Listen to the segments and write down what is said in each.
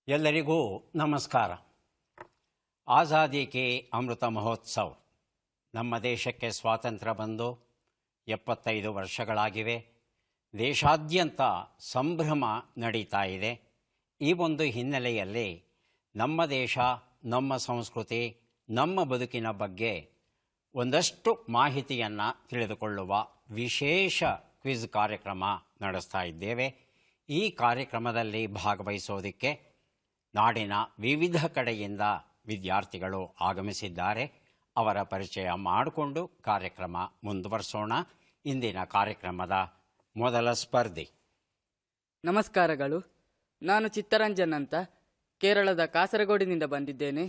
ಎಲ್ಲರಿಗೂ ನಮಸ್ಕಾರ. ಆಜಾದಿ ಕೆ ಅಮೃತ ಮಹೋತ್ಸವ್. ನಮ್ಮ ದೇಶಕ್ಕೆ ಸ್ವಾತಂತ್ರ್ಯ ಬಂದು 75 ವರ್ಷಗಳಾಗಿವೆ. ದೇಶಾದ್ಯಂತ ಸಂಭ್ರಮ ನಡೀತಾ ಇದೆ. ಈ ಒಂದು ಹಿನ್ನೆಲೆಯಲ್ಲಿ ನಮ್ಮ ದೇಶ, ನಮ್ಮ ಸಂಸ್ಕೃತಿ, ನಮ್ಮ ಬದುಕಿನ ಬಗ್ಗೆ ಒಂದಷ್ಟು ಮಾಹಿತಿಯನ್ನು ತಿಳಿದುಕೊಳ್ಳುವ ವಿಶೇಷ ಕ್ವಿಜ್ ಕಾರ್ಯಕ್ರಮ ನಡೆಸ್ತಾ ಇದ್ದೇವೆ. ಈ ಕಾರ್ಯಕ್ರಮದಲ್ಲಿ ಭಾಗವಹಿಸೋದಕ್ಕೆ ನಾಡಿನ ವಿವಿಧ ಕಡೆಯಿಂದ ವಿದ್ಯಾರ್ಥಿಗಳು ಆಗಮಿಸಿದ್ದಾರೆ. ಅವರ ಪರಿಚಯ ಮಾಡಿಕೊಂಡು ಕಾರ್ಯಕ್ರಮ ಮುಂದುವರಿಸೋಣ. ಇಂದಿನ ಕಾರ್ಯಕ್ರಮದ ಮೊದಲ ಸ್ಪರ್ಧಿ. ನಮಸ್ಕಾರಗಳು. ನಾನು ಚಿತ್ತರಂಜನ್ ಅಂತ ಕೇರಳದ ಕಾಸರಗೋಡಿನಿಂದ ಬಂದಿದ್ದೇನೆ.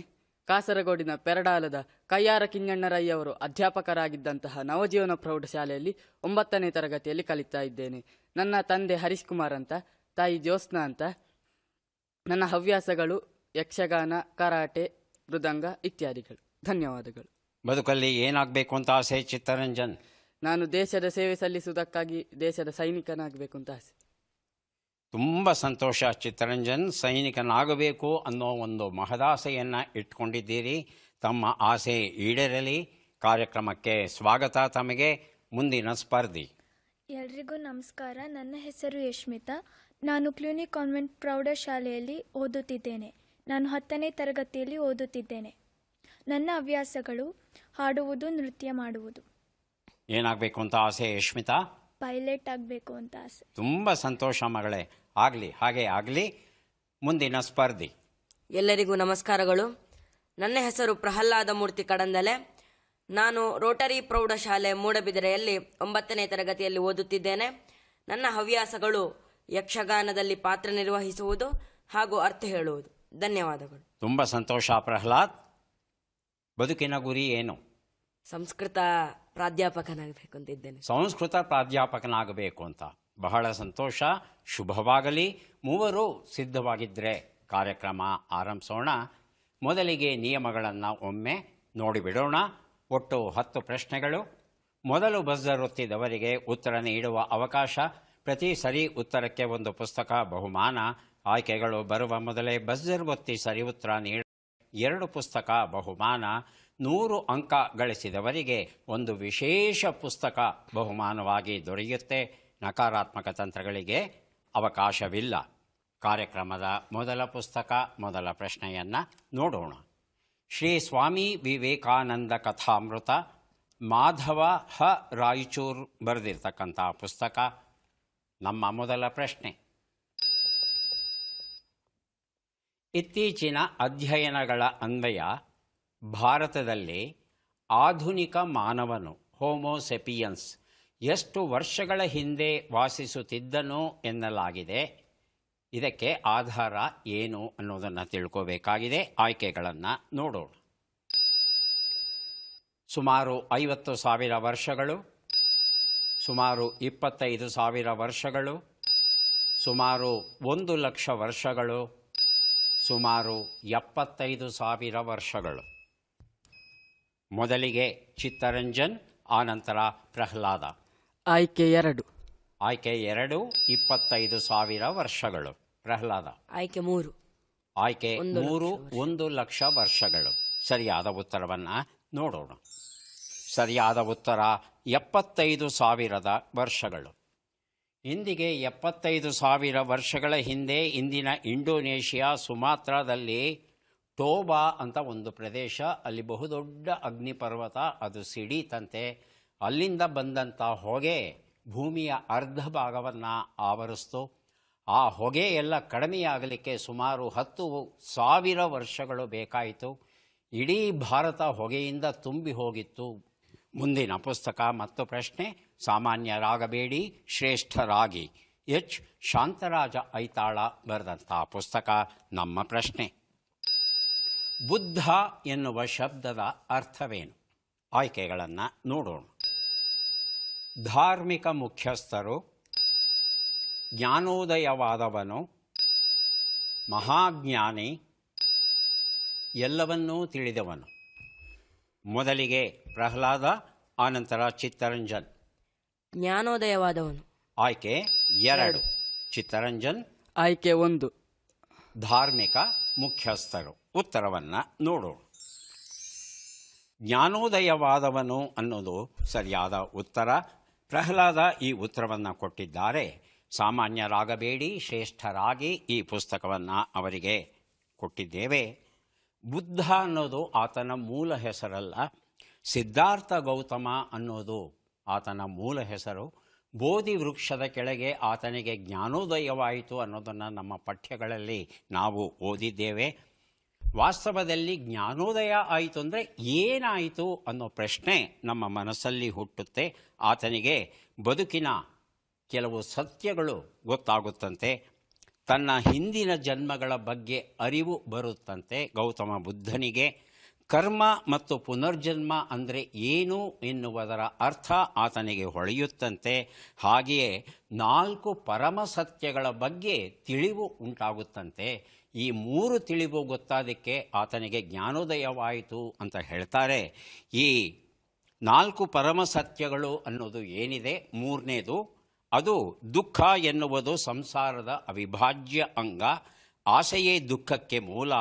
ಕಾಸರಗೋಡಿನ ಪೆರಡಾಲದ ಕಯ್ಯಾರ ಕಿಞಣ್ಣರಯ್ಯವರು ಅಧ್ಯಾಪಕರಾಗಿದ್ದಂತಹ ನವಜೀವನ ಪ್ರೌಢಶಾಲೆಯಲ್ಲಿ 9ನೇ ತರಗತಿಯಲ್ಲಿ ಕಲಿತಾ ಇದ್ದೇನೆ. ನನ್ನ ತಂದೆ ಹರೀಶ್ ಕುಮಾರ್ ಅಂತ, ತಾಯಿ ಜ್ಯೋತ್ಸ್ನಾ ಅಂತ. ನನ್ನ ಹವ್ಯಾಸಗಳು ಯಕ್ಷಗಾನ, ಕರಾಟೆ, ಮೃದಂಗ ಇತ್ಯಾದಿಗಳು. ಧನ್ಯವಾದಗಳು. ಬದುಕಲ್ಲಿ ಏನಾಗಬೇಕು ಅಂತ ಆಸೆ ಚಿತ್ತರಂಜನ್? ನಾನು ದೇಶದ ಸೇವೆ ಸಲ್ಲಿಸುವುದಕ್ಕಾಗಿ ದೇಶದ ಸೈನಿಕನಾಗಬೇಕು ಅಂತ ಆಸೆ. ತುಂಬ ಸಂತೋಷ ಚಿತ್ತರಂಜನ್. ಸೈನಿಕನಾಗಬೇಕು ಅನ್ನೋ ಒಂದು ಮಹದಾಸೆಯನ್ನು ಇಟ್ಕೊಂಡಿದ್ದೀರಿ. ತಮ್ಮ ಆಸೆ ಈಡೇರಲಿ. ಕಾರ್ಯಕ್ರಮಕ್ಕೆ ಸ್ವಾಗತ. ತಮಗೆ ಮುಂದಿನ ಸ್ಪರ್ಧಿ. ಎಲ್ರಿಗೂ ನಮಸ್ಕಾರ. ನನ್ನ ಹೆಸರು ಯಶ್ಮಿತಾ. ನಾನು ಕ್ಲೂನಿ ಕಾನ್ವೆಂಟ್ ಪ್ರೌಢಶಾಲೆಯಲ್ಲಿ ಓದುತ್ತಿದ್ದೇನೆ. ನಾನು 10ನೇ ತರಗತಿಯಲ್ಲಿ ಓದುತ್ತಿದ್ದೇನೆ. ನನ್ನ ಹವ್ಯಾಸಗಳು ಹಾಡುವುದು, ನೃತ್ಯ ಮಾಡುವುದು. ಏನಾಗಬೇಕು ಅಂತ ಆಸೆ ಯಶ್ಮಿತಾ? ಪೈಲಟ್ ಆಗಬೇಕು ಅಂತ ಆಸೆ. ತುಂಬ ಸಂತೋಷ ಮಗಳೇ, ಆಗಲಿ, ಹಾಗೆ ಆಗಲಿ. ಮುಂದಿನ ಸ್ಪರ್ಧಿ. ಎಲ್ಲರಿಗೂ ನಮಸ್ಕಾರಗಳು. ನನ್ನ ಹೆಸರು ಪ್ರಹ್ಲಾದ ಮೂರ್ತಿ ಕಡಂದಲೆ. ನಾನು ರೋಟರಿ ಪ್ರೌಢಶಾಲೆ ಮೂಡಬಿದಿರೆಯಲ್ಲಿ 9ನೇ ತರಗತಿಯಲ್ಲಿ ಓದುತ್ತಿದ್ದೇನೆ. ನನ್ನ ಹವ್ಯಾಸಗಳು ಯಕ್ಷಗಾನದಲ್ಲಿ ಪಾತ್ರ ನಿರ್ವಹಿಸುವುದು ಹಾಗೂ ಅರ್ಥ ಹೇಳುವುದು. ಧನ್ಯವಾದಗಳು. ತುಂಬ ಸಂತೋಷ ಪ್ರಹ್ಲಾದ್. ಬದುಕಿನ ಗುರಿ ಏನು? ಸಂಸ್ಕೃತ ಪ್ರಾಧ್ಯಾಪಕನಾಗಬೇಕು ಅಂತಿದ್ದೇನೆ. ಸಂಸ್ಕೃತ ಪ್ರಾಧ್ಯಾಪಕನಾಗಬೇಕು ಅಂತ. ಬಹಳ ಸಂತೋಷ, ಶುಭವಾಗಲಿ. ಮೂವರು ಸಿದ್ಧವಾಗಿದ್ದರೆ ಕಾರ್ಯಕ್ರಮ ಆರಂಭಿಸೋಣ. ಮೊದಲಿಗೆ ನಿಯಮಗಳನ್ನು ಒಮ್ಮೆ ನೋಡಿಬಿಡೋಣ. ಒಟ್ಟು 10 ಪ್ರಶ್ನೆಗಳು. ಮೊದಲು ಬಜರ್ ಒತ್ತಿದವರಿಗೆ ಉತ್ತರ ನೀಡುವ ಅವಕಾಶ. ಪ್ರತಿ ಸರಿ ಉತ್ತರಕ್ಕೆ ಒಂದು ಪುಸ್ತಕ ಬಹುಮಾನ. ಆಯ್ಕೆಗಳು ಬರುವ ಮೊದಲೇ ಬಜರ್ ಒತ್ತಿ ಸರಿ ಉತ್ತರ ನೀಡ 2 ಪುಸ್ತಕ ಬಹುಮಾನ. 100 ಅಂಕ ಗಳಿಸಿದವರಿಗೆ ಒಂದು ವಿಶೇಷ ಪುಸ್ತಕ ಬಹುಮಾನವಾಗಿ ದೊರೆಯುತ್ತೆ. ನಕಾರಾತ್ಮಕ ತಂತ್ರಗಳಿಗೆ ಅವಕಾಶವಿಲ್ಲ. ಕಾರ್ಯಕ್ರಮದ ಮೊದಲ ಪುಸ್ತಕ, ಮೊದಲ ಪ್ರಶ್ನೆಯನ್ನು ನೋಡೋಣ. ಶ್ರೀ ಸ್ವಾಮಿ ವಿವೇಕಾನಂದ ಕಥಾಮೃತ, ಮಾಧವ ಹ ರಾಯಚೂರು ಬರೆದಿರ್ತಕ್ಕಂಥ ಪುಸ್ತಕ. ನಮ್ಮ ಮೊದಲ ಪ್ರಶ್ನೆ. ಇತ್ತೀಚಿನ ಅಧ್ಯಯನಗಳ ಅನ್ವಯ ಭಾರತದಲ್ಲಿ ಆಧುನಿಕ ಮಾನವನು ಹೋಮೋಸೆಪಿಯನ್ಸ್ ಎಷ್ಟು ವರ್ಷಗಳ ಹಿಂದೆ ವಾಸಿಸುತ್ತಿದ್ದನು ಎನ್ನಲಾಗಿದೆ. ಇದಕ್ಕೆ ಆಧಾರ ಏನು ಅನ್ನೋದನ್ನು ತಿಳ್ಕೋಬೇಕಾಗಿದೆ. ಆಯ್ಕೆಗಳನ್ನು ನೋಡೋಣ. ಸುಮಾರು 50,000 ವರ್ಷಗಳು, ಸುಮಾರು 25,000 ವರ್ಷಗಳು, ಸುಮಾರು 1,00,000 ವರ್ಷಗಳು, ಸುಮಾರು 75,000 ವರ್ಷಗಳು. ಮೊದಲಿಗೆ ಚಿತ್ತರಂಜನ್, ಆನಂತರ ಪ್ರಹ್ಲಾದ. ಆಯ್ಕೆ 2. ಆಯ್ಕೆ 2 25,000 ವರ್ಷಗಳು. ಪ್ರಹ್ಲಾದ. ಆಯ್ಕೆ 3. ಆಯ್ಕೆ 3 1,00,000 ವರ್ಷಗಳು. ಸರಿಯಾದ ಉತ್ತರವನ್ನು ನೋಡೋಣ. ಸರಿಯಾದ ಉತ್ತರ 75,000 ವರ್ಷಗಳು. ಇಂದಿಗೆ 75,000 ವರ್ಷಗಳ ಹಿಂದೆ ಇಂದಿನ ಇಂಡೋನೇಷಿಯಾ ಸುಮಾತ್ರಾದಲ್ಲಿ ಟೋಬಾ ಅಂತ ಒಂದು ಪ್ರದೇಶ, ಅಲ್ಲಿ ಬಹುದೊಡ್ಡ ಅಗ್ನಿಪರ್ವತ, ಅದು ಸಿಡೀತಂತೆ. ಅಲ್ಲಿಂದ ಬಂದಂಥ ಹೊಗೆ ಭೂಮಿಯ ಅರ್ಧ ಭಾಗವನ್ನು ಆವರಿಸ್ತು. ಆ ಹೊಗೆ ಎಲ್ಲ ಕಡಿಮೆಯಾಗಲಿಕ್ಕೆ ಸುಮಾರು 10,000 ವರ್ಷಗಳು ಬೇಕಾಯಿತು. ಇಡೀ ಭಾರತ ಹೊಗೆಯಿಂದ ತುಂಬಿ ಹೋಗಿತ್ತು. ಮುಂದಿನ ಪುಸ್ತಕ ಮತ್ತು ಪ್ರಶ್ನೆ. ಸಾಮಾನ್ಯರಾಗಬೇಡಿ, ಶ್ರೇಷ್ಠರಾಗಿ. ಎಚ್ ಶಾಂತರಾಜ ಐತಾಳ ಬರೆದಂಥ ಪುಸ್ತಕ. ನಮ್ಮ ಪ್ರಶ್ನೆ. ಬುದ್ಧ ಎನ್ನುವ ಶಬ್ದದ ಅರ್ಥವೇನು? ಆಯ್ಕೆಗಳನ್ನು ನೋಡೋಣ. ಧಾರ್ಮಿಕ ಮುಖ್ಯಸ್ಥರು, ಜ್ಞಾನೋದಯವಾದವನು, ಮಹಾಜ್ಞಾನಿ, ಎಲ್ಲವನ್ನೂ ತಿಳಿದವನು. ಮೊದಲಿಗೆ ಪ್ರಹ್ಲಾದ, ಆನಂತರ ಚಿತ್ತರಂಜನ್. ಜ್ಞಾನೋದಯವಾದವನು. ಆಯ್ಕೆ 2 ಚಿತ್ತರಂಜನ್. ಆಯ್ಕೆ 1 ಧಾರ್ಮಿಕ ಮುಖ್ಯಸ್ಥರು. ಉತ್ತರವನ್ನು ನೋಡೋಣ. ಜ್ಞಾನೋದಯವಾದವನು ಅನ್ನೋದು ಸರಿಯಾದ ಉತ್ತರ. ಪ್ರಹ್ಲಾದ ಈ ಉತ್ತರವನ್ನು ಕೊಟ್ಟಿದ್ದಾರೆ. ಸಾಮಾನ್ಯರಾಗಬೇಡಿ, ಶ್ರೇಷ್ಠರಾಗಿ ಈ ಪುಸ್ತಕವನ್ನು ಅವರಿಗೆ ಕೊಟ್ಟಿದ್ದೇವೆ. ಬುದ್ಧ ಅನ್ನೋದು ಆತನ ಮೂಲ ಹೆಸರಲ್ಲ. ಸಿದ್ಧಾರ್ಥ ಗೌತಮ ಅನ್ನೋದು ಆತನ ಮೂಲ ಹೆಸರು. ಬೋಧಿ ವೃಕ್ಷದ ಕೆಳಗೆ ಆತನಿಗೆ ಜ್ಞಾನೋದಯವಾಯಿತು ಅನ್ನೋದನ್ನು ನಮ್ಮ ಪಠ್ಯಗಳಲ್ಲಿ ನಾವು ಓದಿದ್ದೇವೆ. ವಾಸ್ತವದಲ್ಲಿ ಜ್ಞಾನೋದಯ ಆಯಿತು ಅಂದರೆ ಏನಾಯಿತು ಅನ್ನೋ ಪ್ರಶ್ನೆ ನಮ್ಮ ಮನಸ್ಸಲ್ಲಿ ಹುಟ್ಟುತ್ತೆ. ಆತನಿಗೆ ಬದುಕಿನ ಕೆಲವು ಸತ್ಯಗಳು ಗೊತ್ತಾಗುತ್ತಂತೆ. ತನ್ನ ಹಿಂದಿನ ಜನ್ಮಗಳ ಬಗ್ಗೆ ಅರಿವು ಬರುತ್ತಂತೆ ಗೌತಮ ಬುದ್ಧನಿಗೆ. ಕರ್ಮ ಮತ್ತು ಪುನರ್ಜನ್ಮ ಅಂದರೆ ಏನು ಎನ್ನುವುದರ ಅರ್ಥ ಆತನಿಗೆ ಹೊಳೆಯುತ್ತಂತೆ. ಹಾಗೆಯೇ 4 ಪರಮ ಸತ್ಯಗಳ ಬಗ್ಗೆ ತಿಳಿವು ಉಂಟಾಗುತ್ತಂತೆ. ಈ 3 ತಿಳಿವು ಗೊತ್ತಾದಕ್ಕೆ ಆತನಿಗೆ ಜ್ಞಾನೋದಯವಾಯಿತು ಅಂತ ಹೇಳ್ತಾರೆ. ಈ 4 ಪರಮ ಸತ್ಯಗಳು ಅನ್ನೋದು ಏನಿದೆ, 3ನೇದು ಅದು ದುಃಖ ಎನ್ನುವುದು ಸಂಸಾರದ ಅವಿಭಾಜ್ಯ ಅಂಗ. ಆಸೆಯೇ ದುಃಖಕ್ಕೆ ಮೂಲ.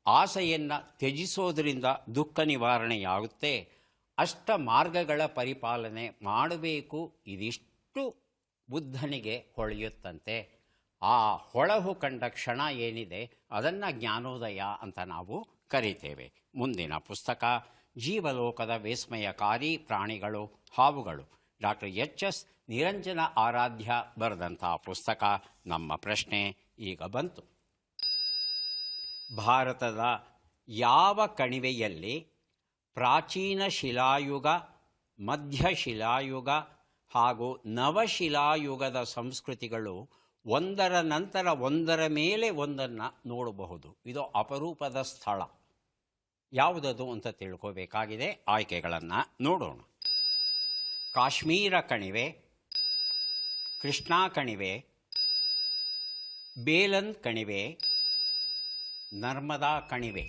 ಆಸೆಯನ್ನು ತ್ಯಜಿಸೋದರಿಂದ ದುಃಖ ನಿವಾರಣೆಯಾಗುತ್ತೆ. ಅಷ್ಟ ಮಾರ್ಗಗಳ ಪರಿಪಾಲನೆ ಮಾಡಬೇಕು. ಇದಿಷ್ಟು ಬುದ್ಧನಿಗೆ ಹೊಳೆಯುತ್ತಂತೆ. ಆ ಹೊಳಹು ಕಂಡ ಕ್ಷಣ ಏನಿದೆ ಅದನ್ನು ಜ್ಞಾನೋದಯ ಅಂತ ನಾವು ಕರೀತೇವೆ. ಮುಂದಿನ ಪುಸ್ತಕ ಜೀವಲೋಕದ ವಿಸ್ಮಯಕಾರಿ ಪ್ರಾಣಿಗಳು ಹಾವುಗಳು. ಡಾಕ್ಟರ್ ಎಚ್.ಎಸ್. ನಿರಂಜನ ಆರಾಧ್ಯ ಬರೆದಂಥ ಪುಸ್ತಕ. ನಮ್ಮ ಪ್ರಶ್ನೆ ಈಗ ಬಂತು. ಭಾರತದ ಯಾವ ಕಣಿವೆಯಲ್ಲಿ ಪ್ರಾಚೀನ ಶಿಲಾಯುಗ, ಮಧ್ಯಶಿಲಾಯುಗ ಹಾಗೂ ನವಶಿಲಾಯುಗದ ಸಂಸ್ಕೃತಿಗಳು ಒಂದರ ನಂತರ ಒಂದರ ಮೇಲೆ ಒಂದನ್ನು ನೋಡಬಹುದು? ಇದು ಅಪರೂಪದ ಸ್ಥಳ. ಯಾವುದದು ಅಂತ ತಿಳ್ಕೋಬೇಕಾಗಿದೆ. ಆಯ್ಕೆಗಳನ್ನು ನೋಡೋಣ. ಕಾಶ್ಮೀರ ಕಣಿವೆ, ಕೃಷ್ಣಾ ಕಣಿವೆ, ಬೇಲನ್ ಕಣಿವೆ, ನರ್ಮದಾ ಕಣಿವೆ.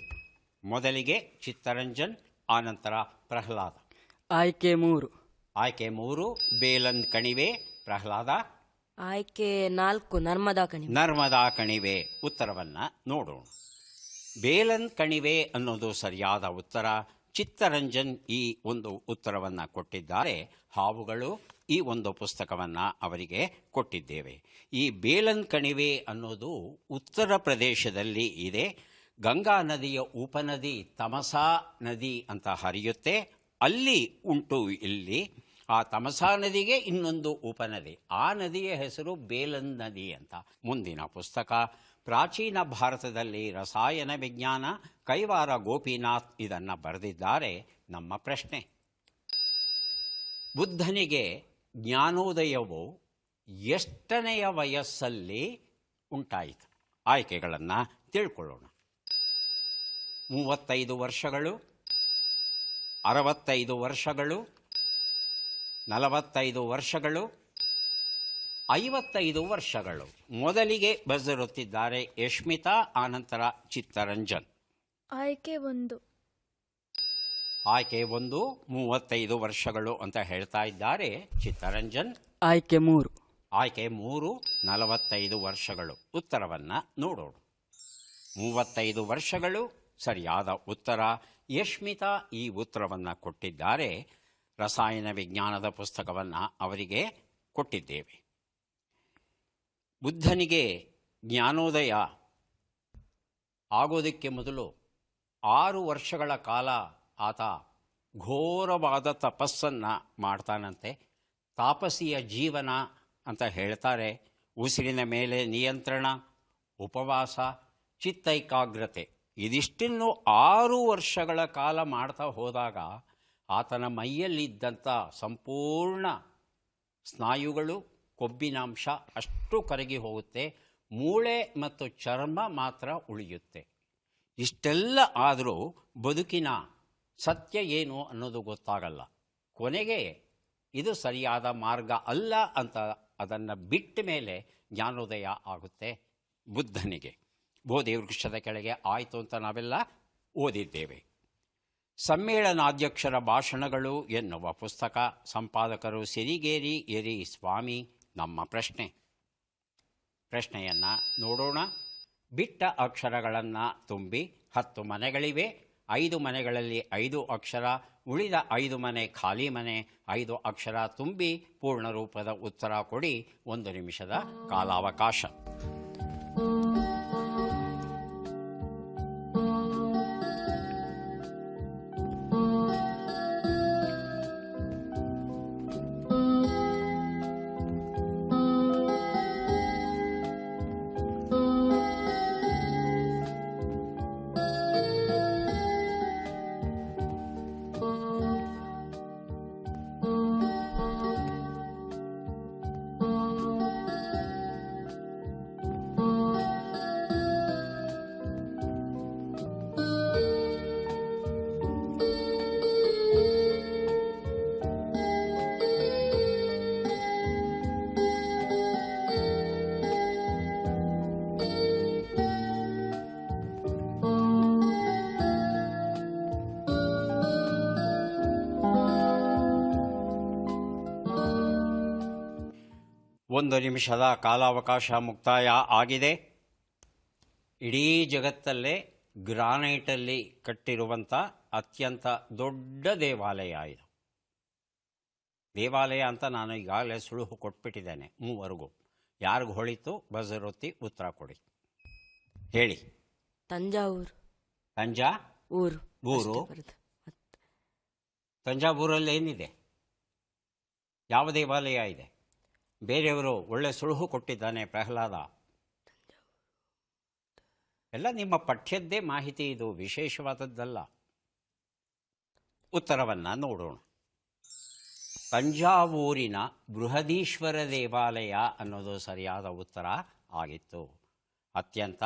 ಮೊದಲಿಗೆ ಚಿತ್ತರಂಜನ್, ಆನಂತರ ಪ್ರಹ್ಲಾದ. ಆಯ್ಕೆ 3. ಆಯ್ಕೆ 3 ಬೇಲನ್ ಕಣಿವೆ. ಪ್ರಹ್ಲಾದ ಆಯ್ಕೆ 4 ನರ್ಮದಾ ಕಣಿವೆ. ನರ್ಮದಾ ಕಣಿವೆ. ಉತ್ತರವನ್ನು ನೋಡೋಣ. ಬೇಲನ್ ಕಣಿವೆ ಅನ್ನೋದು ಸರಿಯಾದ ಉತ್ತರ. ಚಿತ್ತರಂಜನ್ ಈ ಒಂದು ಉತ್ತರವನ್ನು ಕೊಟ್ಟಿದ್ದಾರೆ. ಹಾವುಗಳು ಈ ಒಂದು ಪುಸ್ತಕವನ್ನು ಅವರಿಗೆ ಕೊಟ್ಟಿದ್ದೇವೆ. ಈ ಬೇಲನ್ ಕಣಿವೆ ಅನ್ನೋದು ಉತ್ತರ ಪ್ರದೇಶದಲ್ಲಿ ಇದೆ. ಗಂಗಾ ನದಿಯ ಉಪನದಿ ತಮಸಾ ನದಿ ಅಂತ ಹರಿಯುತ್ತೆ. ಅಲ್ಲಿ ಉಂಟು ಇಲ್ಲಿ. ಆ ತಮಸಾ ನದಿಗೆ ಇನ್ನೊಂದು ಉಪನದಿ. ಆ ನದಿಯ ಹೆಸರು ಬೇಲನ್ ನದಿ ಅಂತ. ಮುಂದಿನ ಪುಸ್ತಕ ಪ್ರಾಚೀನ ಭಾರತದಲ್ಲಿ ರಸಾಯನ ವಿಜ್ಞಾನ. ಕೈವಾರ ಗೋಪಿನಾಥ್ ಇದನ್ನು ಬರೆದಿದ್ದಾರೆ. ನಮ್ಮ ಪ್ರಶ್ನೆ, ಬುದ್ಧನಿಗೆ ಜ್ಞಾನೋದಯವು ಎಷ್ಟನೆಯ ವಯಸ್ಸಲ್ಲಿ ಉಂಟಾಯಿತು? ಆಯ್ಕೆಗಳನ್ನು ತಿಳ್ಕೊಳ್ಳೋಣ. 35 ವರ್ಷಗಳು, 65 ವರ್ಷಗಳು, 45 ವರ್ಷಗಳು, 55 ವರ್ಷಗಳು. ಮೊದಲಿಗೆ ಬರೆದಿರುತ್ತಿದ್ದಾರೆ ಯಶ್ಮಿತಾ, ಆನಂತರ ಚಿತ್ತರಂಜನ್. ಆಯ್ಕೆ 1. ಆಯ್ಕೆ 1 35 ವರ್ಷಗಳು ಅಂತ ಹೇಳ್ತಾ ಇದ್ದಾರೆ ಚಿತ್ತರಂಜನ್. ಆಯ್ಕೆ 3. ಆಯ್ಕೆ 3 45 ವರ್ಷಗಳು. ಉತ್ತರವನ್ನು ನೋಡೋಣ. 35 ವರ್ಷಗಳು ಸರಿಯಾದ ಉತ್ತರ. ಯಶ್ಮಿತಾ ಈ ಉತ್ತರವನ್ನು ಕೊಟ್ಟಿದ್ದಾರೆ. ರಸಾಯನ ವಿಜ್ಞಾನದ ಪುಸ್ತಕವನ್ನು ಅವರಿಗೆ ಕೊಟ್ಟಿದ್ದೇವೆ. ಬುದ್ಧನಿಗೆ ಜ್ಞಾನೋದಯ ಆಗೋದಕ್ಕೆ ಮೊದಲು 6 ವರ್ಷಗಳ ಕಾಲ ಆತ ಘೋರವಾದ ತಪಸ್ಸನ್ನು ಮಾಡ್ತಾನಂತೆ. ತಾಪಸಿಯ ಜೀವನ ಅಂತ ಹೇಳ್ತಾರೆ. ಉಸಿರಿನ ಮೇಲೆ ನಿಯಂತ್ರಣ, ಉಪವಾಸ, ಚಿತ್ತೈಕಾಗ್ರತೆ ಇದಿಷ್ಟನ್ನು 6 ವರ್ಷಗಳ ಕಾಲ ಮಾಡ್ತಾ ಹೋದಾಗ ಆತನ ಮೈಯಲ್ಲಿದ್ದಂಥ ಸಂಪೂರ್ಣ ಸ್ನಾಯುಗಳು, ಕೊಬ್ಬಿನಾಂಶ ಅಷ್ಟು ಕರಗಿ ಹೋಗುತ್ತೆ. ಮೂಳೆ ಮತ್ತು ಚರ್ಮ ಮಾತ್ರ ಉಳಿಯುತ್ತೆ. ಇಷ್ಟೆಲ್ಲ ಆದರೂ ಬದುಕಿನ ಸತ್ಯ ಏನು ಅನ್ನೋದು ಗೊತ್ತಾಗಲ್ಲ. ಕೊನೆಗೆ ಇದು ಸರಿಯಾದ ಮಾರ್ಗ ಅಲ್ಲ ಅಂತ ಅದನ್ನು ಬಿಟ್ಟ ಮೇಲೆ ಜ್ಞಾನೋದಯ ಆಗುತ್ತೆ ಬುದ್ಧನಿಗೆ. ಬೋಧಿ ವೃಕ್ಷದ ಕೆಳಗೆ ಆಯಿತು ಅಂತ ನಾವೆಲ್ಲ ಓದಿದ್ದೇವೆ. ಸಮ್ಮೇಳನಾಧ್ಯಕ್ಷರ ಭಾಷಣಗಳು ಎನ್ನುವ ಪುಸ್ತಕ. ಸಂಪಾದಕರು ಸಿರಿಗೇರಿ ಎರಿ ಸ್ವಾಮಿ. ನಮ್ಮ ಪ್ರಶ್ನೆಯನ್ನು ನೋಡೋಣ. ಬಿಟ್ಟ ಅಕ್ಷರಗಳನ್ನು ತುಂಬಿ 10 ಮನೆಗಳಿವೆ. 5 ಮನೆಗಳಲ್ಲಿ 5 ಅಕ್ಷರ, ಉಳಿದ 5 ಮನೆ ಖಾಲಿ ಮನೆ. 5 ಅಕ್ಷರ ತುಂಬಿ ಪೂರ್ಣ ರೂಪದ ಉತ್ತರ ಕೊಡಿ. 1 ನಿಮಿಷದ ಕಾಲಾವಕಾಶ. ಒಂದು ನಿಮಿಷದ ಕಾಲಾವಕಾಶ ಮುಕ್ತಾಯ ಆಗಿದೆ. ಇಡೀ ಜಗತ್ತಲ್ಲೇ ಗ್ರಾನೈಟಲ್ಲಿ ಕಟ್ಟಿರುವಂಥ ಅತ್ಯಂತ ದೊಡ್ಡ ದೇವಾಲಯ ಇದು. ದೇವಾಲಯ ಅಂತ ನಾನು ಈಗಾಗಲೇ ಸುಳುಹು ಕೊಟ್ಬಿಟ್ಟಿದ್ದೇನೆ ಮೂವರೆಗೂ. ಯಾರಿಗೂ ಹೊಳಿತು ಬಜರೊತ್ತಿ ಉತ್ತರ ಕೊಡಿ. ಹೇಳಿ. ತಂಜಾವೂರು. ಊರು. ತಂಜಾವೂರಲ್ಲಿ ಏನಿದೆ? ಯಾವ ದೇವಾಲಯ ಇದೆ? ಬೇರೆಯವರು ಒಳ್ಳೆ ಸುಳುಹು ಕೊಟ್ಟಿದ್ದಾನೆ ಪ್ರಹ್ಲಾದ. ಎಲ್ಲ ನಿಮ್ಮ ಪಠ್ಯದ್ದೇ ಮಾಹಿತಿ, ಇದು ವಿಶೇಷವಾದದ್ದಲ್ಲ. ಉತ್ತರವನ್ನು ನೋಡೋಣ. ತಂಜಾವೂರಿನ ಬೃಹದೀಶ್ವರ ದೇವಾಲಯ ಅನ್ನೋದು ಸರಿಯಾದ ಉತ್ತರ ಆಗಿತ್ತು. ಅತ್ಯಂತ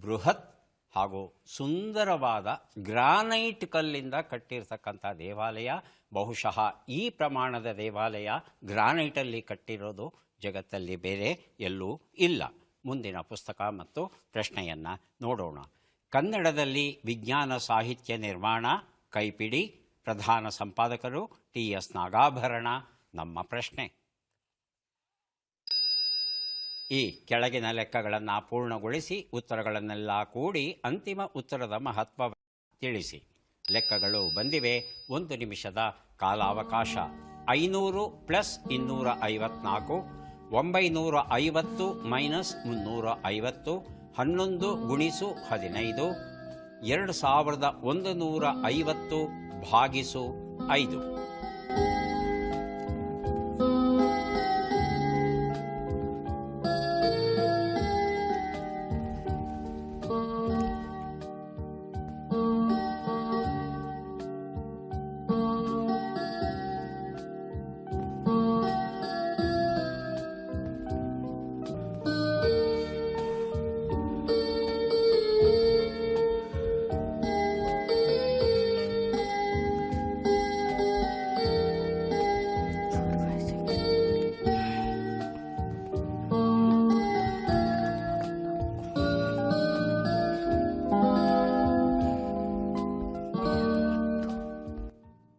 ಬೃಹತ್ ಹಾಗೂ ಸುಂದರವಾದ ಗ್ರಾನೈಟ್ ಕಲ್ಲಿಂದ ಕಟ್ಟಿರ್ತಕ್ಕಂಥ ದೇವಾಲಯ. ಬಹುಶಃ ಈ ಪ್ರಮಾಣದ ದೇವಾಲಯ ಗ್ರಾನೈಟಲ್ಲಿ ಕಟ್ಟಿರೋದು ಜಗತ್ತಲ್ಲಿ ಬೇರೆ ಎಲ್ಲೂ ಇಲ್ಲ. ಮುಂದಿನ ಪುಸ್ತಕ ಮತ್ತು ಪ್ರಶ್ನೆಯನ್ನು ನೋಡೋಣ. ಕನ್ನಡದಲ್ಲಿ ವಿಜ್ಞಾನ ಸಾಹಿತ್ಯ ನಿರ್ಮಾಣ ಕೈಪಿಡಿ. ಪ್ರಧಾನ ಸಂಪಾದಕರು TS ನಾಗಾಭರಣ. ನಮ್ಮ ಪ್ರಶ್ನೆ: ಈ ಕೆಳಗಿನ ಲೆಕ್ಕಗಳನ್ನು ಪೂರ್ಣಗೊಳಿಸಿ ಉತ್ತರಗಳನ್ನೆಲ್ಲ ಕೂಡಿ ಅಂತಿಮ ಉತ್ತರದ ಮಹತ್ವ ತಿಳಿಸಿ. ಲೆಕ್ಕಗಳು ಬಂದಿವೆ. 1 ನಿಮಿಷದ ಕಾಲಾವಕಾಶ. 500 + 254, 950 - 350, 11 × 15, 2150 / 5.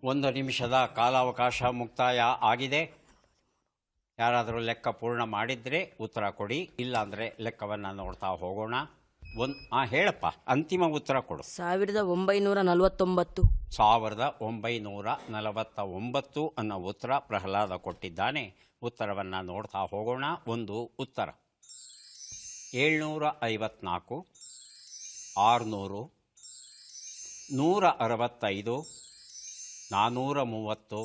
ಒಂದು ನಿಮಿಷದ ಕಾಲಾವಕಾಶ ಮುಕ್ತಾಯ ಆಗಿದೆ. ಯಾರಾದರೂ ಲೆಕ್ಕ ಪೂರ್ಣ ಮಾಡಿದರೆ ಉತ್ತರ ಕೊಡಿ, ಇಲ್ಲಾಂದರೆ ಲೆಕ್ಕವನ್ನು ನೋಡ್ತಾ ಹೋಗೋಣ. ಹೇಳಪ್ಪ, ಅಂತಿಮ ಉತ್ತರ ಕೊಡು. 1949. 1949 ಅನ್ನೋ ಉತ್ತರ ಪ್ರಹ್ಲಾದ ಕೊಟ್ಟಿದ್ದಾನೆ. ಉತ್ತರವನ್ನು ನೋಡ್ತಾ ಹೋಗೋಣ. ಒಂದು ಉತ್ತರ 754, 600, 165, 430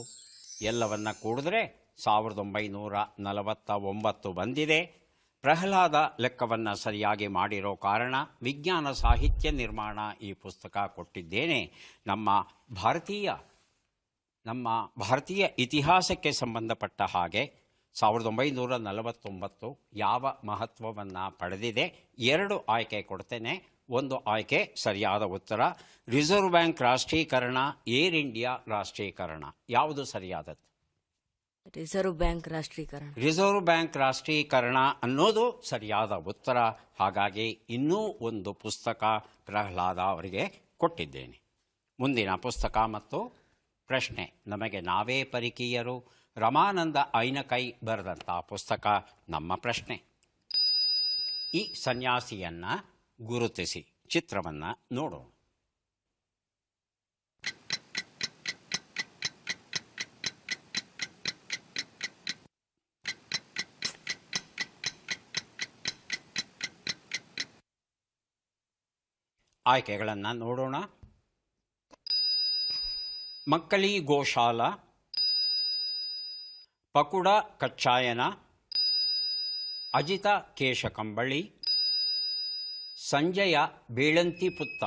ಎಲ್ಲವನ್ನ ಕೂಡಿದ್ರೆ 1949 ಬಂದಿದೆ. ಪ್ರಹ್ಲಾದ ಲೆಕ್ಕವನ್ನು ಸರಿಯಾಗಿ ಮಾಡಿರೋ ಕಾರಣ ವಿಜ್ಞಾನ ಸಾಹಿತ್ಯ ನಿರ್ಮಾಣ ಈ ಪುಸ್ತಕ ಕೊಟ್ಟಿದ್ದೇನೆ. ನಮ್ಮ ಭಾರತೀಯ ಇತಿಹಾಸಕ್ಕೆ ಸಂಬಂಧಪಟ್ಟ ಹಾಗೆ 1949 ಯಾವ ಮಹತ್ವವನ್ನು ಪಡೆದಿದೆ? 2 ಆಯ್ಕೆ ಕೊಡ್ತೇನೆ. ಒಂದು ಆಯ್ಕೆ ಸರಿಯಾದ ಉತ್ತರ. ರಿಸರ್ವ್ ಬ್ಯಾಂಕ್ ರಾಷ್ಟ್ರೀಕರಣ, ಏರ್ ಇಂಡಿಯಾ ರಾಷ್ಟ್ರೀಕರಣ. ಯಾವುದು ಸರಿಯಾದದ್ದು? ರಿಸರ್ವ್ ಬ್ಯಾಂಕ್ ರಾಷ್ಟ್ರೀಕರಣ. ರಿಸರ್ವ್ ಬ್ಯಾಂಕ್ ರಾಷ್ಟ್ರೀಕರಣ ಅನ್ನೋದು ಸರಿಯಾದ ಉತ್ತರ. ಹಾಗಾಗಿ ಇನ್ನೂ ಒಂದು ಪುಸ್ತಕ ಪ್ರಹ್ಲಾದ ಅವರಿಗೆ ಕೊಟ್ಟಿದ್ದೇನೆ. ಮುಂದಿನ ಪುಸ್ತಕ ಮತ್ತು ಪ್ರಶ್ನೆ ನಮಗೆ ನಾವೇ ಪರಿಕೀಯರು. ರಮಾನಂದ ಐನಕೈ ಬರೆದಂಥ ಪುಸ್ತಕ ನಮ್ಮ ಪ್ರಶ್ನೆ. ಈ ಸನ್ಯಾಸಿಯನ್ನು ಗುರುತಿಸಿ ಚಿತ್ರವನ್ನು ನೋಡೋಣ. ಆಯ್ಕೆಗಳನ್ನು ನೋಡೋಣ. ಮಕ್ಕಳಿ ಗೋಶಾಲ, ಪಕುಡ ಕಚ್ಚಾಯನ, ಅಜಿತ ಕೇಶಕಂಬಳಿ, ಸಂಜಯ ಬೇಳಂತಿ ಪುತ್ತ.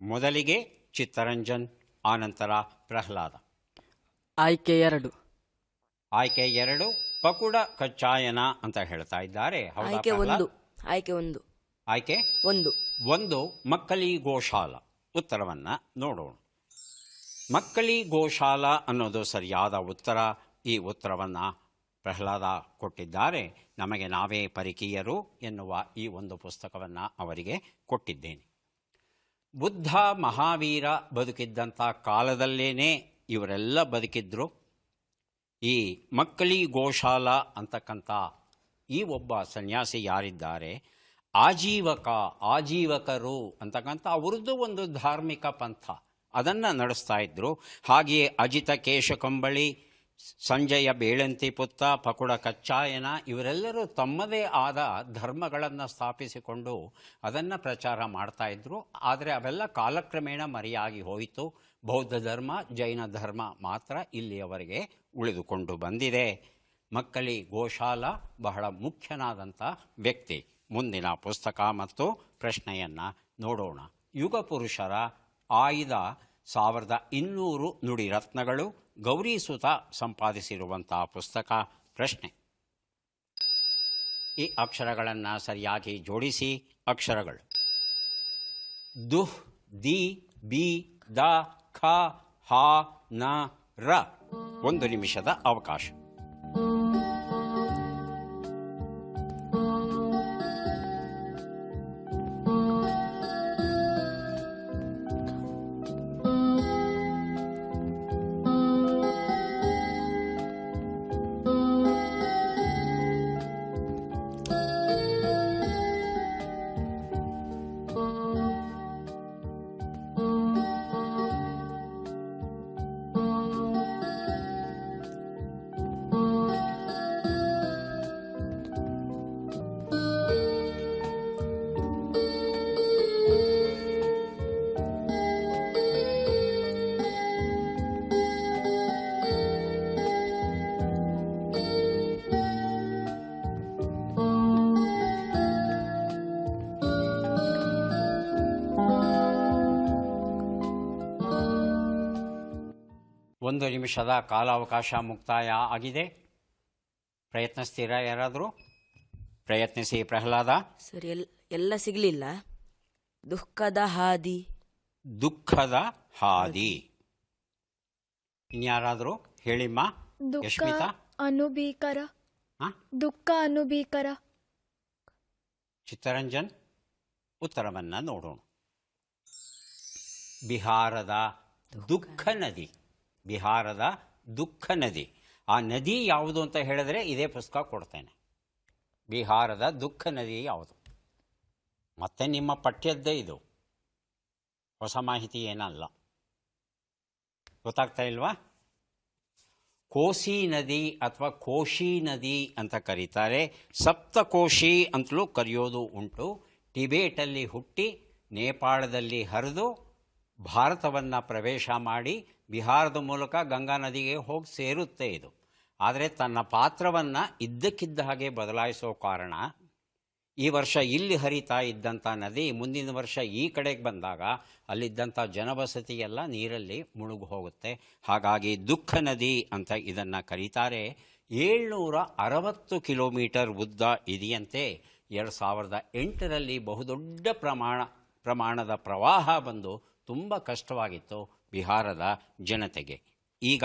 ಮೊದಲಿಗೆ ಚಿತ್ತರಂಜನ್, ಆನಂತರ ಪ್ರಹ್ಲಾದ. ಆಯ್ಕೆ 2. ಆಯ್ಕೆ 2 ಪಕುಡ ಕಚ್ಚಾಯನ ಅಂತ ಹೇಳ್ತಾ ಇದ್ದಾರೆ. ಹೌದಾ ಆಯ್ಕೆ ಪ್ರಹ್ಲಾದ್? 1. ಆಯ್ಕೆ 1. ಆಯ್ಕೆ 1. 1 ಮಕ್ಕಳಿ ಗೋಶಾಲ. ಉತ್ತರವನ್ನು ನೋಡೋಣ. ಮಕ್ಕಳಿ ಗೋಶಾಲ ಅನ್ನೋದು ಸರಿಯಾದ ಉತ್ತರ. ಈ ಉತ್ತರವನ್ನು ಪ್ರಹ್ಲಾದ ಕೊಟ್ಟಿದ್ದಾರೆ. ನಮಗೆ ನಾವೇ ಪರಿಕೀಯರು ಎನ್ನುವ ಈ ಒಂದು ಪುಸ್ತಕವನ್ನು ಅವರಿಗೆ ಕೊಟ್ಟಿದ್ದೇನೆ. ಬುದ್ಧ ಮಹಾವೀರ ಬದುಕಿದ್ದಂಥ ಕಾಲದಲ್ಲೇನೆ ಇವರೆಲ್ಲ ಬದುಕಿದ್ರು. ಈ ಮಕ್ಕಳಿ ಗೋಶಾಲ ಅಂತಕ್ಕಂಥ ಈ ಒಬ್ಬ ಸನ್ಯಾಸಿ ಯಾರಿದ್ದಾರೆ, ಆಜೀವಕರು ಅಂತಕ್ಕಂಥ ಅವ್ರದ್ದು ಒಂದು ಧಾರ್ಮಿಕ ಪಂಥ ಅದನ್ನು ನಡೆಸ್ತಾ ಇದ್ದರು. ಹಾಗೆಯೇ ಅಜಿತ ಕೇಶಕಂಬಳಿ, ಸಂಜಯ ಬೇಳಂತಿ ಪುತ್ತ, ಪಕುಡ ಕಚ್ಚಾಯನ ಇವರೆಲ್ಲರೂ ತಮ್ಮದೇ ಆದ ಧರ್ಮಗಳನ್ನು ಸ್ಥಾಪಿಸಿಕೊಂಡು ಅದನ್ನು ಪ್ರಚಾರ ಮಾಡ್ತಾಯಿದ್ರು. ಆದರೆ ಅವೆಲ್ಲ ಕಾಲಕ್ರಮೇಣ ಮರೆಯಾಗಿ ಹೋಯಿತು. ಬೌದ್ಧ ಧರ್ಮ, ಜೈನ ಧರ್ಮ ಮಾತ್ರ ಇಲ್ಲಿಯವರೆಗೆ ಉಳಿದುಕೊಂಡು ಬಂದಿದೆ. ಮಕ್ಕಳಿ ಗೋಶಾಲ ಬಹಳ ಮುಖ್ಯನಾದಂಥ ವ್ಯಕ್ತಿ. ಮುಂದಿನ ಪುಸ್ತಕ ಮತ್ತು ಪ್ರಶ್ನೆಯನ್ನು ನೋಡೋಣ. ಯುಗಪುರುಷರ ಆಯ್ದ 1200 ನುಡಿ ರತ್ನಗಳು, ಗೌರೀಸುತ ಸಂಪಾದಿಸಿರುವಂಥ ಪುಸ್ತಕ. ಪ್ರಶ್ನೆ: ಈ ಅಕ್ಷರಗಳನ್ನು ಸರಿಯಾಗಿ ಜೋಡಿಸಿ. ಅಕ್ಷರಗಳು ದುಹ್, ದಿ, ಬಿ, ದ, ಖ, ಹ, ನ, ರ. 1 ನಿಮಿಷದ ಅವಕಾಶ. ಒಂದು ನಿಮಿಷದ ಕಾಲಾವಕಾಶ ಮುಕ್ತಾಯ ಆಗಿದೆ. ಪ್ರಯತ್ನಿಸ್ತೀರಾ ಯಾರಾದರೂ? ಪ್ರಯತ್ನಿಸಿ ಪ್ರಹ್ಲಾದ. ಸರಿ, ಎಲ್ಲ ಸಿಗಲಿಲ್ಲ. ದುಃಖದ ಹಾದಿ. ದುಃಖದ ಹಾದಿ. ಇನ್ಯಾರಾದರೂ ಹೇಳಿಮ್ಮ? ದುಃಖ ಯಶ್ಮಿತಾ? ಅನುಭೀಕರ. ಹಾಂ, ದುಃಖ ಅನುಭೀಕರ. ಚಿತ್ತರಂಜನ್. ಉತ್ತರವನ್ನು ನೋಡೋಣ. ಬಿಹಾರದ ದುಃಖ ನದಿ. ಬಿಹಾರದ ದುಃಖ ನದಿ. ಆ ನದಿ ಯಾವುದು ಅಂತ ಹೇಳಿದ್ರೆ ಇದೇ ಪುಸ್ತಕ ಕೊಡ್ತೇನೆ. ಬಿಹಾರದ ದುಃಖ ನದಿ ಯಾವುದು? ಮತ್ತೆ ನಿಮ್ಮ ಪಠ್ಯದ್ದೇ ಇದು, ಹೊಸ ಮಾಹಿತಿ ಏನಲ್ಲ. ಗೊತ್ತಾಗ್ತಾ ಇಲ್ವಾ? ಕೋಸಿ ನದಿ ಅಥವಾ ಕೋಶಿ ನದಿ ಅಂತ ಕರೀತಾರೆ. ಸಪ್ತಕೋಶಿ ಅಂತಲೂ ಕರೆಯೋದು ಉಂಟು. ಟಿಬೇಟಲ್ಲಿ ಹುಟ್ಟಿ ನೇಪಾಳದಲ್ಲಿ ಹರಿದು ಭಾರತವನ್ನು ಪ್ರವೇಶ ಮಾಡಿ ಬಿಹಾರದ ಮೂಲಕ ಗಂಗಾ ನದಿಗೆ ಹೋಗಿ ಸೇರುತ್ತೆ ಇದು. ಆದರೆ ತನ್ನ ಪಾತ್ರವನ್ನು ಇದ್ದಕ್ಕಿದ್ದ ಹಾಗೆ ಬದಲಾಯಿಸೋ ಕಾರಣ ಈ ವರ್ಷ ಇಲ್ಲಿ ಹರಿತಾ ಇದ್ದಂಥ ನದಿ ಮುಂದಿನ ವರ್ಷ ಈ ಕಡೆಗೆ ಬಂದಾಗ ಅಲ್ಲಿದ್ದಂಥ ಜನವಸತಿ ಎಲ್ಲ ನೀರಲ್ಲಿ ಮುಳುಗು ಹೋಗುತ್ತೆ. ಹಾಗಾಗಿ ದುಃಖ ನದಿ ಅಂತ ಇದನ್ನು ಕರೀತಾರೆ. 760 ಕಿಲೋಮೀಟರ್ ಉದ್ದ ಇದೆಯಂತೆ. 2008ರಲ್ಲಿ ಬಹುದೊಡ್ಡ ಪ್ರಮಾಣದ ಪ್ರವಾಹ ಬಂದು ತುಂಬ ಕಷ್ಟವಾಗಿತ್ತು ಬಿಹಾರದ ಜನತೆಗೆ. ಈಗ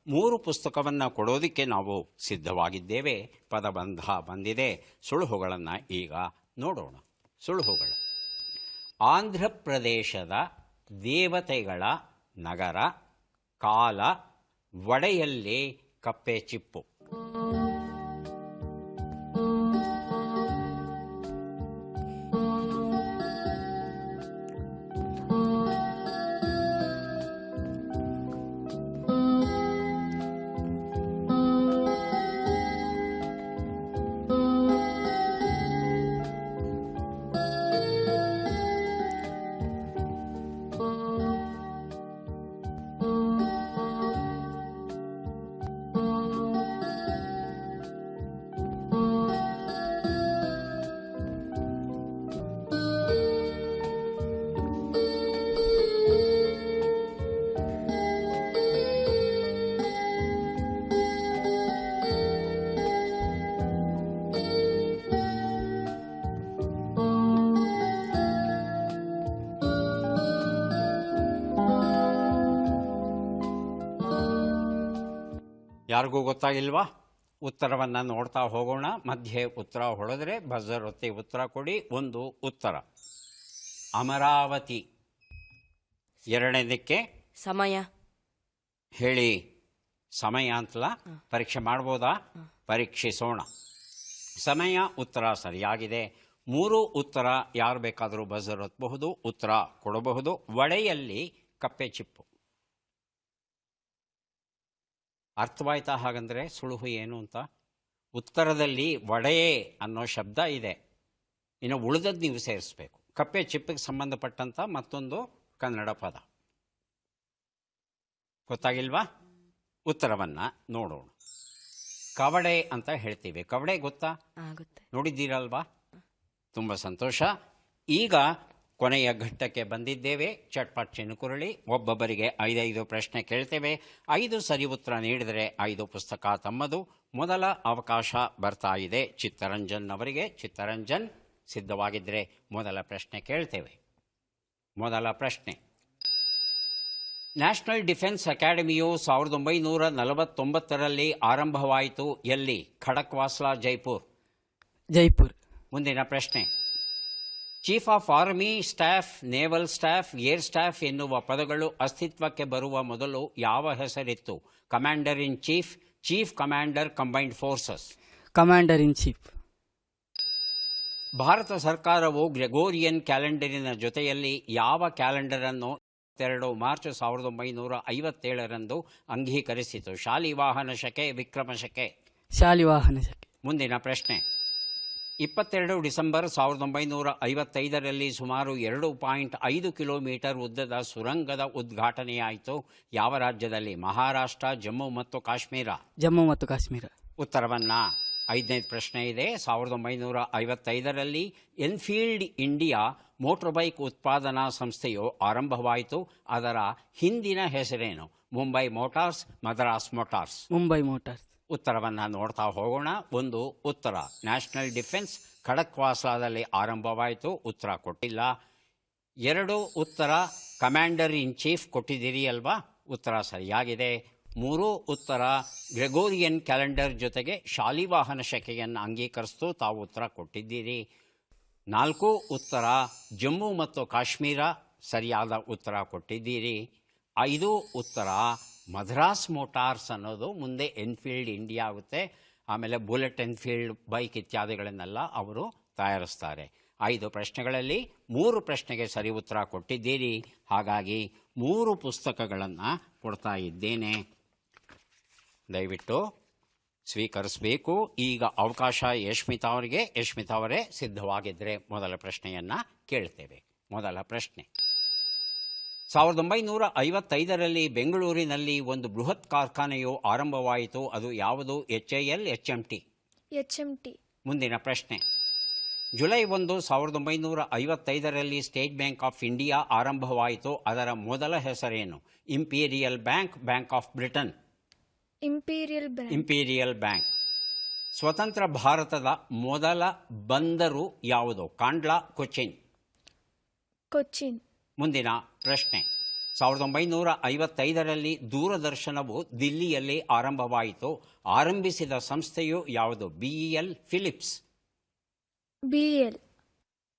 3 ಪುಸ್ತಕವನ್ನು ಕೊಡೋದಕ್ಕೆ ನಾವು ಸಿದ್ಧವಾಗಿದ್ದೇವೆ. ಪದಬಂಧ ಬಂದಿದೆ. ಸುಳುಹುಗಳನ್ನು ಈಗ ನೋಡೋಣ. ಸುಳುಹುಗಳು: ಆಂಧ್ರ ಪ್ರದೇಶದ ದೇವತೆಗಳ ನಗರ, ಕಾಲ, ವಡೆಯಲ್ಲಿ ಕಪ್ಪೆ ಚಿಪ್ಪು. ಯಾರಿಗೂ ಗೊತ್ತಾಗಿಲ್ವಾ? ಉತ್ತರವನ್ನು ನೋಡ್ತಾ ಹೋಗೋಣ. ಮಧ್ಯೆ ಉತ್ತರ ಹೊಡೆದ್ರೆ ಬಜರ್ ಒತ್ತಿ ಉತ್ತರ ಕೊಡಿ. ಒಂದು ಉತ್ತರ ಅಮರಾವತಿ. ಎರಡನೇದಕ್ಕೆ ಸಮಯ. ಹೇಳಿ. ಸಮಯ ಅಂತಲ್ಲ, ಪರೀಕ್ಷೆ ಮಾಡ್ಬೋದಾ? ಪರೀಕ್ಷಿಸೋಣ. ಸಮಯ ಉತ್ತರ ಸರಿಯಾಗಿದೆ. 3 ಉತ್ತರ ಯಾರು ಬೇಕಾದರೂ ಬಜರ್ ಒತ್ತಬಹುದು, ಉತ್ತರ ಕೊಡಬಹುದು. ಒಡೆಯಲ್ಲಿ ಕಪ್ಪೆ ಚಿಪ್ಪು. ಅರ್ಥವಾಯ್ತಾ? ಹಾಗಂದ್ರೆ ಸುಳುಹು ಏನು ಅಂತ. ಉತ್ತರದಲ್ಲಿ ಒಡೆಯೇ ಅನ್ನೋ ಶಬ್ದ ಇದೆ, ಇನ್ನು ಉಳಿದದ್ದು ನೀವು ಸೇರಿಸ್ಬೇಕು. ಕಪ್ಪೆ ಚಿಪ್ಪಿಗೆ ಸಂಬಂಧಪಟ್ಟಂಥ ಮತ್ತೊಂದು ಕನ್ನಡ ಪದ. ಗೊತ್ತಾಗಿಲ್ವಾ? ಉತ್ತರವನ್ನು ನೋಡೋಣ. ಕವಡೆ ಅಂತ ಹೇಳ್ತೀವಿ. ಕವಡೆ ಗೊತ್ತಾ? ಆಗುತ್ತೆ. ನೋಡಿದ್ದೀರಲ್ವಾ? ತುಂಬ ಸಂತೋಷ. ಈಗ ಕೊನೆಯ ಘಟ್ಟಕ್ಕೆ ಬಂದಿದ್ದೇವೆ. ಚಟ್ಪಟ್ ಚಿನುಕುರಳಿ. ಒಬ್ಬೊಬ್ಬರಿಗೆ 5 ಪ್ರಶ್ನೆ ಕೇಳ್ತೇವೆ. 5 ಸರಿ ಉತ್ತರ ನೀಡಿದರೆ 5 ಪುಸ್ತಕ ತಮ್ಮದು. ಮೊದಲ ಅವಕಾಶ ಬರ್ತಾ ಇದೆ ಚಿತ್ತರಂಜನ್ ಅವರಿಗೆ. ಚಿತ್ತರಂಜನ್ ಸಿದ್ಧವಾಗಿದ್ದರೆ ಮೊದಲ ಪ್ರಶ್ನೆ ಕೇಳ್ತೇವೆ. ಮೊದಲ ಪ್ರಶ್ನೆ. ನ್ಯಾಷನಲ್ ಡಿಫೆನ್ಸ್ ಅಕಾಡೆಮಿಯು 1949ರಲ್ಲಿ ಆರಂಭವಾಯಿತು. ಎಲ್ಲಿ? ಖಡಕ್ವಾಸ್ಲಾ, ಜೈಪುರ್. ಜೈಪುರ್. ಮುಂದಿನ ಪ್ರಶ್ನೆ. Chief of army staff, naval staff, air staff ಎನ್ನುವ ಪದಗಳು ಅಸ್ತಿತ್ವಕ್ಕೆ ಬರುವ ಮೊದಲು ಯಾವ ಹೆಸರಿತ್ತು? Commander in chief, chief commander combined forces. Commander in chief. Bharat ಸರ್ಕಾರವು ಗ್ರೆಗೋರಿಯನ್ ಕ್ಯಾಲೆಂಡರಿನ ಜೊತೆಯಲ್ಲಿ ಯಾವ ಕ್ಯಾಲೆಂಡರನ್ನು 2 ಮಾರ್ಚ್ 1957ರಂದು ಅಂಗೀಕರಿಸಿತು? ಶಾಲಿವಾಹನ ಶಕೆ, ವಿಕ್ರಮ ಶಕೆ. ಶಾಲಿವಾಹನ ಶಕೆ. ಮುಂದಿನ ಪ್ರಶ್ನೆ. 22 ಡಿಸೆಂಬರ್ 1955ರಲ್ಲಿ ಸುಮಾರು 2.5 ಕಿಲೋಮೀಟರ್ ಉದ್ದದ ಸುರಂಗದ ಉದ್ಘಾಟನೆಯಾಯಿತು. ಯಾವ ರಾಜ್ಯದಲ್ಲಿ? ಮಹಾರಾಷ್ಟ್ರ, ಜಮ್ಮು ಮತ್ತು ಕಾಶ್ಮೀರ. ಜಮ್ಮು ಮತ್ತು ಕಾಶ್ಮೀರ. ಉತ್ತರವನ್ನು 5ನೇ ಪ್ರಶ್ನೆ ಇದೆ. 1955ರಲ್ಲಿ ಎನ್ಫೀಲ್ಡ್ ಇಂಡಿಯಾ ಮೋಟರ್ ಬೈಕ್ ಉತ್ಪಾದನಾ ಸಂಸ್ಥೆಯು ಆರಂಭವಾಯಿತು. ಅದರ ಹಿಂದಿನ ಹೆಸರೇನು? Mumbai motors, Madras motors. Mumbai motors. ಉತ್ತರವನ್ನು ನೋಡ್ತಾ ಹೋಗೋಣ. ಒಂದು ಉತ್ತರ ನ್ಯಾಷನಲ್ ಡಿಫೆನ್ಸ್ ಖಡಕ್ವಾಸ್ಲಾದಲ್ಲಿ ಆರಂಭವಾಯಿತು. ಉತ್ತರ ಕೊಟ್ಟಿಲ್ಲ. 2 ಉತ್ತರ ಕಮಾಂಡರ್ ಇನ್ ಚೀಫ್ ಕೊಟ್ಟಿದ್ದೀರಿ ಅಲ್ವಾ? ಉತ್ತರ ಸರಿಯಾಗಿದೆ. 3 ಉತ್ತರ ಗ್ರೆಗೋರಿಯನ್ ಕ್ಯಾಲೆಂಡರ್ ಜೊತೆಗೆ ಶಾಲಿವಾಹನ ಶಕೆಯನ್ನು ಅಂಗೀಕರಿಸ್ತು. ತಾವು ಉತ್ತರ ಕೊಟ್ಟಿದ್ದೀರಿ. 4 ಉತ್ತರ ಜಮ್ಮು ಮತ್ತು ಕಾಶ್ಮೀರ ಸರಿಯಾದ ಉತ್ತರ ಕೊಟ್ಟಿದ್ದೀರಿ. 5 ಉತ್ತರ ಮದ್ರಾಸ್ ಮೋಟಾರ್ಸ್ ಅನ್ನೋದು ಮುಂದೆ ಎನ್ಫೀಲ್ಡ್ ಇಂಡಿಯಾ ಆಗುತ್ತೆ. ಆಮೇಲೆ ಬುಲೆಟ್ ಎನ್ಫೀಲ್ಡ್ ಬೈಕ್ ಇತ್ಯಾದಿಗಳನ್ನೆಲ್ಲ ಅವರು ತಯಾರಿಸ್ತಾರೆ. 5 ಪ್ರಶ್ನೆಗಳಲ್ಲಿ 3 ಪ್ರಶ್ನೆಗೆ ಸರಿ ಉತ್ತರ ಕೊಟ್ಟಿದ್ದೀರಿ. ಹಾಗಾಗಿ 3 ಪುಸ್ತಕಗಳನ್ನು ಕೊಡ್ತಾ ಇದ್ದೇನೆ. ದಯವಿಟ್ಟು ಸ್ವೀಕರಿಸಬೇಕು. ಈಗ ಅವಕಾಶ ಯಶ್ಮಿತಾ ಅವರಿಗೆ. ಯಶ್ಮಿತಾ ಅವರೇ ಸಿದ್ಧವಾಗಿದ್ದರೆ ಮೊದಲ ಪ್ರಶ್ನೆಯನ್ನು ಕೇಳ್ತೇವೆ. ಮೊದಲ ಪ್ರಶ್ನೆ. 1955ರಲ್ಲಿ ಬೆಂಗಳೂರಿನಲ್ಲಿ ಒಂದು ಬೃಹತ್ ಕಾರ್ಖಾನೆಯು ಆರಂಭವಾಯಿತು. ಅದು ಯಾವುದು? HAL, HMT. HMT. ಮುಂದಿನ ಪ್ರಶ್ನೆ. ಜುಲೈ 1, 1955ರಲ್ಲಿ ಸ್ಟೇಟ್ ಬ್ಯಾಂಕ್ ಆಫ್ ಇಂಡಿಯಾ ಆರಂಭವಾಯಿತು. ಅದರ ಮೊದಲ ಹೆಸರೇನು? Imperial bank, bank of Britain. Imperial bank. ಸ್ವತಂತ್ರ ಭಾರತದ ಮೊದಲ ಬಂದರು ಯಾವುದು? ಕಾಂಡ್ಲಾ, ಕೊಚ್ಚಿನ್. ಮುಂದಿನ ಪ್ರಶ್ನೆ. 1955ರಲ್ಲಿ ದೂರದರ್ಶನವು ದಿಲ್ಲಿಯಲ್ಲಿ ಆರಂಭವಾಯಿತು. ಆರಂಭಿಸಿದ ಸಂಸ್ಥೆಯು ಯಾವುದು? BEL, Philips.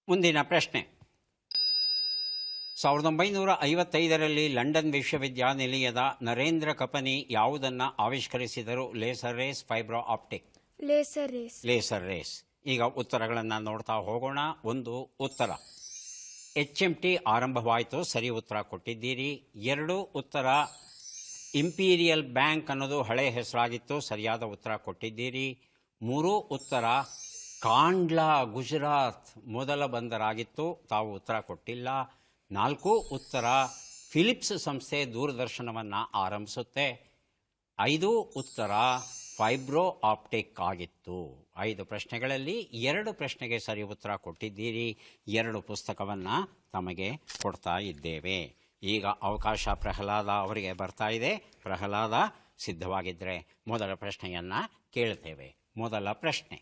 ಮುಂದಿನ ಪ್ರಶ್ನೆ. 1955ರಲ್ಲಿ ಲಂಡನ್ ವಿಶ್ವವಿದ್ಯಾನಿಲಯದ ನರೇಂದ್ರ ಕಪನಿ ಯಾವುದನ್ನು ಆವಿಷ್ಕರಿಸಿದರು? Laser rays, fibro optic. Laser rays. ಈಗ ಉತ್ತರಗಳನ್ನು ನೋಡ್ತಾ ಹೋಗೋಣ. ಒಂದು ಉತ್ತರ HMT ಆರಂಭವಾಯಿತು. ಸರಿ ಉತ್ತರ ಕೊಟ್ಟಿದ್ದೀರಿ. 2 ಉತ್ತರ ಇಂಪೀರಿಯಲ್ ಬ್ಯಾಂಕ್ ಅನ್ನೋದು ಹಳೆ ಹೆಸರಾಗಿತ್ತು. ಸರಿಯಾದ ಉತ್ತರ ಕೊಟ್ಟಿದ್ದೀರಿ. 3 ಉತ್ತರ ಕಾಂಡ್ಲಾ, ಗುಜರಾತ್ ಮೊದಲ ಬಂದರಾಗಿತ್ತು. ತಾವು ಉತ್ತರ ಕೊಟ್ಟಿಲ್ಲ. 4 ಉತ್ತರ ಫಿಲಿಪ್ಸ್ ಸಂಸ್ಥೆ ದೂರದರ್ಶನವನ್ನು ಆರಂಭಿಸುತ್ತೆ. 5 ಉತ್ತರ ಫೈಬ್ರೋ ಆಪ್ಟಿಕ್ ಆಗಿತ್ತು. 5 ಪ್ರಶ್ನೆಗಳಲ್ಲಿ 2 ಪ್ರಶ್ನೆಗೆ ಸರಿ ಉತ್ತರ ಕೊಟ್ಟಿದ್ದೀರಿ. 2 ಪುಸ್ತಕವನ್ನು ತಮಗೆ ಕೊಡ್ತಾ ಇದ್ದೇವೆ. ಈಗ ಅವಕಾಶ ಪ್ರಹ್ಲಾದ ಅವರಿಗೆ ಬರ್ತಾ ಇದೆ. ಪ್ರಹ್ಲಾದ ಸಿದ್ಧವಾಗಿದ್ದರೆ ಮೊದಲ ಪ್ರಶ್ನೆಯನ್ನು ಕೇಳ್ತೇವೆ. ಮೊದಲ ಪ್ರಶ್ನೆ.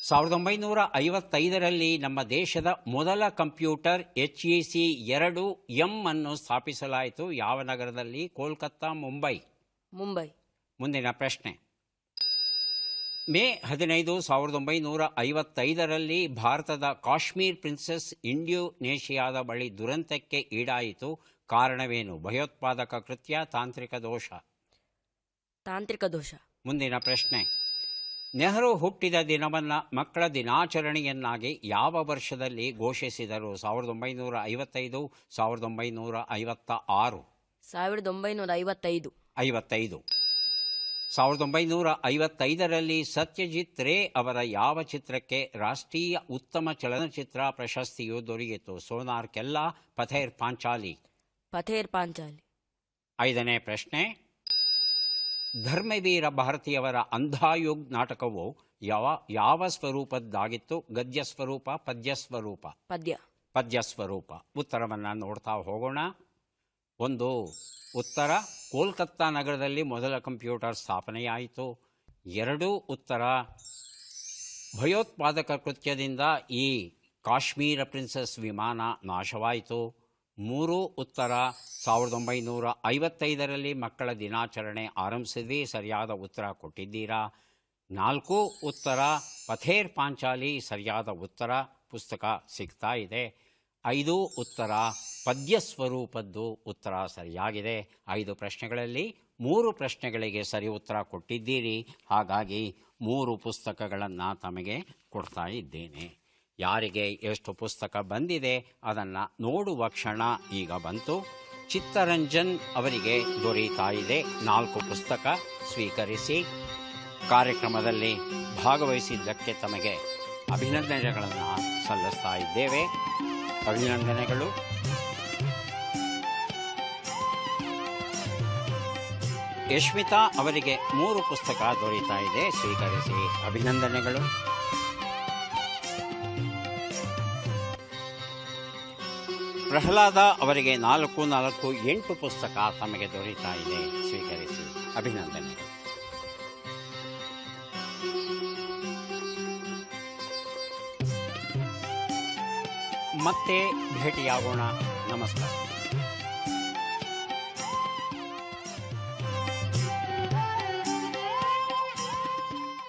1955ರಲ್ಲಿ ನಮ್ಮ ದೇಶದ ಮೊದಲ ಕಂಪ್ಯೂಟರ್ HEC-2M ಅನ್ನು ಸ್ಥಾಪಿಸಲಾಯಿತು. ಯಾವ ನಗರದಲ್ಲಿ? ಕೋಲ್ಕತ್ತಾ, ಮುಂಬೈ. ಮುಂಬೈ. ಮುಂದಿನ ಪ್ರಶ್ನೆ. ಮೇ 15, 1955ರಲ್ಲಿ ಭಾರತದ ಕಾಶ್ಮೀರ್ ಪ್ರಿನ್ಸೆಸ್ ಇಂಡೋನೇಷಿಯಾದ ಬಳಿ ದುರಂತಕ್ಕೆ ಈಡಾಯಿತು. ಕಾರಣವೇನು? ಭಯೋತ್ಪಾದಕ ಕೃತ್ಯ, ತಾಂತ್ರಿಕ ದೋಷ? ತಾಂತ್ರಿಕ ದೋಷ. ಮುಂದಿನ ಪ್ರಶ್ನೆ. ನೆಹರು ಹುಟ್ಟಿದ ದಿನವನ್ನು ಮಕ್ಕಳ ದಿನಾಚರಣೆಯನ್ನಾಗಿ ಯಾವ ವರ್ಷದಲ್ಲಿ ಘೋಷಿಸಿದರು? 1955, 1956? 1955. 55. 1955ರಲ್ಲಿ ಸತ್ಯಜಿತ್ ರೇ ಅವರ ಯಾವ ಚಿತ್ರಕ್ಕೆ ರಾಷ್ಟ್ರೀಯ ಉತ್ತಮ ಚಲನಚಿತ್ರ ಪ್ರಶಸ್ತಿಯು ದೊರೆಯಿತು? ಸೋನಾರ್ ಕೆಲ್ಲಾ, ಪಥೇರ್ ಪಾಂಚಾಲಿ? ಪಥೇರ್ ಪಾಂಚಾಲಿ. 5ನೇ ಪ್ರಶ್ನೆ. ಧರ್ಮವೀರ ಭಾರತಿಯವರ ಅಂಧಾಯುಗ್ ನಾಟಕವು ಯಾವ ಸ್ವರೂಪದ್ದಾಗಿತ್ತು? ಗದ್ಯ ಸ್ವರೂಪ, ಪದ್ಯ ಸ್ವರೂಪ? ಪದ್ಯ ಸ್ವರೂಪ. ಉತ್ತರವನ್ನು ನೋಡ್ತಾ ಹೋಗೋಣ. 1 ಉತ್ತರ, ಕೋಲ್ಕತ್ತಾ ನಗರದಲ್ಲಿ ಮೊದಲ ಕಂಪ್ಯೂಟರ್ ಸ್ಥಾಪನೆಯಾಯಿತು. 2 ಉತ್ತರ, ಭಯೋತ್ಪಾದಕ ಕೃತ್ಯದಿಂದ ಈ ಕಾಶ್ಮೀರ ಪ್ರಿನ್ಸೆಸ್ ವಿಮಾನ ನಾಶವಾಯಿತು. 3 ಉತ್ತರ, 1955ರಲ್ಲಿ ಮಕ್ಕಳ ದಿನಾಚರಣೆ ಆರಂಭಿಸಿದ್ವಿ, ಸರಿಯಾದ ಉತ್ತರ ಕೊಟ್ಟಿದ್ದೀರಾ. 4 ಉತ್ತರ, ಪಥೇರ್ ಪಾಂಚಾಲಿ ಸರಿಯಾದ ಉತ್ತರ, ಪುಸ್ತಕ ಸಿಗ್ತಾ ಇದೆ. 5 ಉತ್ತರ, ಪದ್ಯ ಸ್ವರೂಪದ್ದು ಉತ್ತರ ಸರಿಯಾಗಿದೆ. 5 ಪ್ರಶ್ನೆಗಳಲ್ಲಿ 3 ಪ್ರಶ್ನೆಗಳಿಗೆ ಸರಿ ಉತ್ತರ ಕೊಟ್ಟಿದ್ದೀರಿ. ಹಾಗಾಗಿ 3 ಪುಸ್ತಕಗಳನ್ನು ತಮಗೆ ಕೊಡ್ತಾ ಇದ್ದೇನೆ. ಯಾರಿಗೆ ಎಷ್ಟು ಪುಸ್ತಕ ಬಂದಿದೆ ಅದನ್ನು ನೋಡುವ ಕ್ಷಣ ಈಗ ಬಂತು. ಚಿತ್ತರಂಜನ್ ಅವರಿಗೆ ದೊರೆಯುತ್ತಾ ಇದೆ 4 ಪುಸ್ತಕ. ಸ್ವೀಕರಿಸಿ. ಕಾರ್ಯಕ್ರಮದಲ್ಲಿ ಭಾಗವಹಿಸಿದ್ದಕ್ಕೆ ತಮಗೆ ಅಭಿನಂದನೆಗಳನ್ನು ಸಲ್ಲಿಸ್ತಾ ಇದ್ದೇವೆ. ಅಭಿನಂದನೆಗಳು. ಯಶ್ಮಿತಾ ಅವರಿಗೆ 3 ಪುಸ್ತಕ ದೊರೆಯುತ್ತಾ ಇದೆ. ಸ್ವೀಕರಿಸಿ. ಅಭಿನಂದನೆಗಳು. ಪ್ರಹ್ಲಾದ ಅವರಿಗೆ 4 ಪುಸ್ತಕ ತಮಗೆ ದೊರೆಯುತ್ತಾ ಇದೆ. ಸ್ವೀಕರಿಸಿ. ಅಭಿನಂದನೆಗಳು. ಮತ್ತೆ ಭೇಟಿಯಾಗೋಣ. ನಮಸ್ಕಾರ.